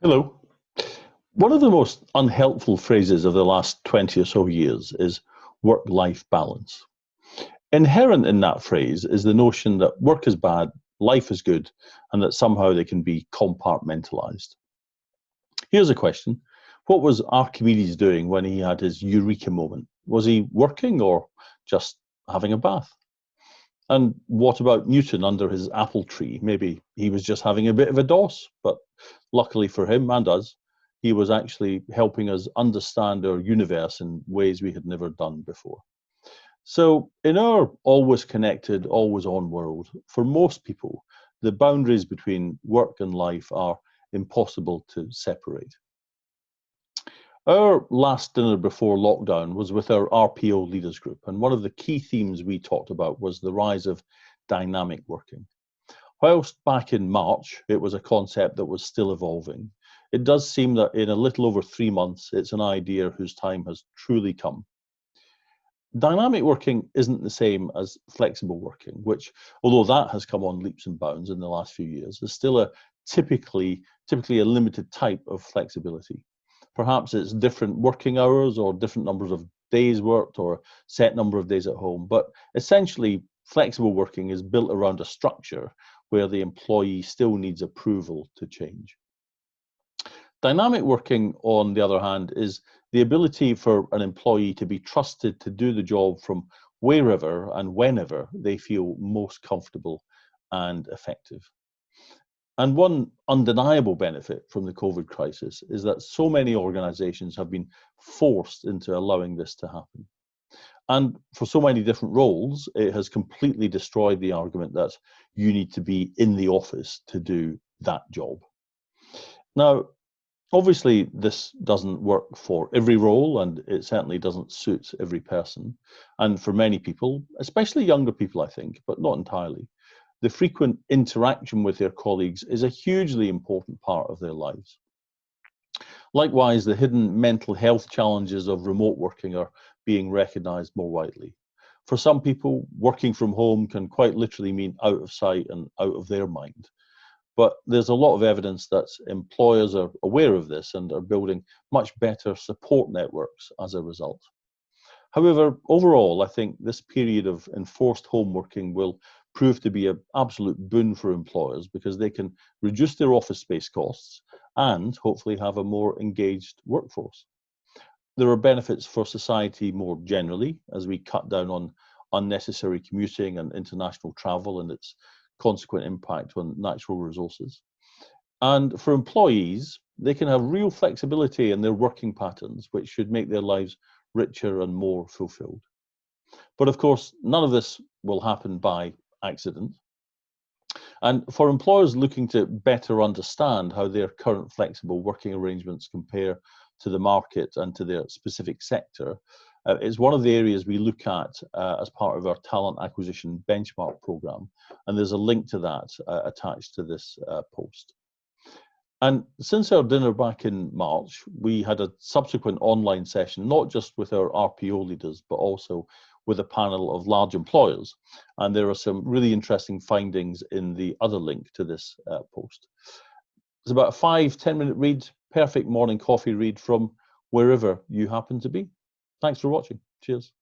Hello. One of the most unhelpful phrases of the last 20 or so years is work-life balance. Inherent in that phrase is the notion that work is bad, life is good, and that somehow they can be compartmentalized. Here's a question. What was Archimedes doing when he had his Eureka moment? Was he working or just having a bath? And what about Newton under his apple tree? Maybe he was just having a bit of a doss, but luckily for him and us, he was actually helping us understand our universe in ways we had never done before. So, in our always connected, always on world, for most people, the boundaries between work and life are impossible to separate. Our last dinner before lockdown was with our RPO Leaders group, and one of the key themes we talked about was the rise of dynamic working. Whilst back in March, it was a concept that was still evolving, it does seem that in a little over 3 months, it's an idea whose time has truly come. Dynamic working isn't the same as flexible working, which, although that has come on leaps and bounds in the last few years, is still a typically a limited type of flexibility. Perhaps it's different working hours or different numbers of days worked or a set number of days at home, but essentially flexible working is built around a structure where the employee still needs approval to change. Dynamic working, on the other hand, is the ability for an employee to be trusted to do the job from wherever and whenever they feel most comfortable and effective. And one undeniable benefit from the COVID crisis is that so many organizations have been forced into allowing this to happen. And for so many different roles, it has completely destroyed the argument that you need to be in the office to do that job. Now, obviously, this doesn't work for every role, and it certainly doesn't suit every person. And for many people, especially younger people, I think, but not entirely, the frequent interaction with their colleagues is a hugely important part of their lives. Likewise, the hidden mental health challenges of remote working are being recognized more widely. For some people, working from home can quite literally mean out of sight and out of their mind. But there's a lot of evidence that employers are aware of this and are building much better support networks as a result. However, overall, I think this period of enforced home working will prove to be an absolute boon for employers because they can reduce their office space costs and hopefully have a more engaged workforce. There are benefits for society more generally as we cut down on unnecessary commuting and international travel and its consequent impact on natural resources. And for employees, they can have real flexibility in their working patterns, which should make their lives richer and more fulfilled. But of course, none of this will happen by accident. And for employers looking to better understand how their current flexible working arrangements compare to the market and to their specific sector, it's one of the areas we look at as part of our talent acquisition benchmark program. And there's a link to that attached to this post. And since our dinner back in March, we had a subsequent online session, not just with our RPO leaders, but also with a panel of large employers. And there are some really interesting findings in the other link to this post. It's about a 5-10 minute read, perfect morning coffee read from wherever you happen to be. Thanks for watching. Cheers.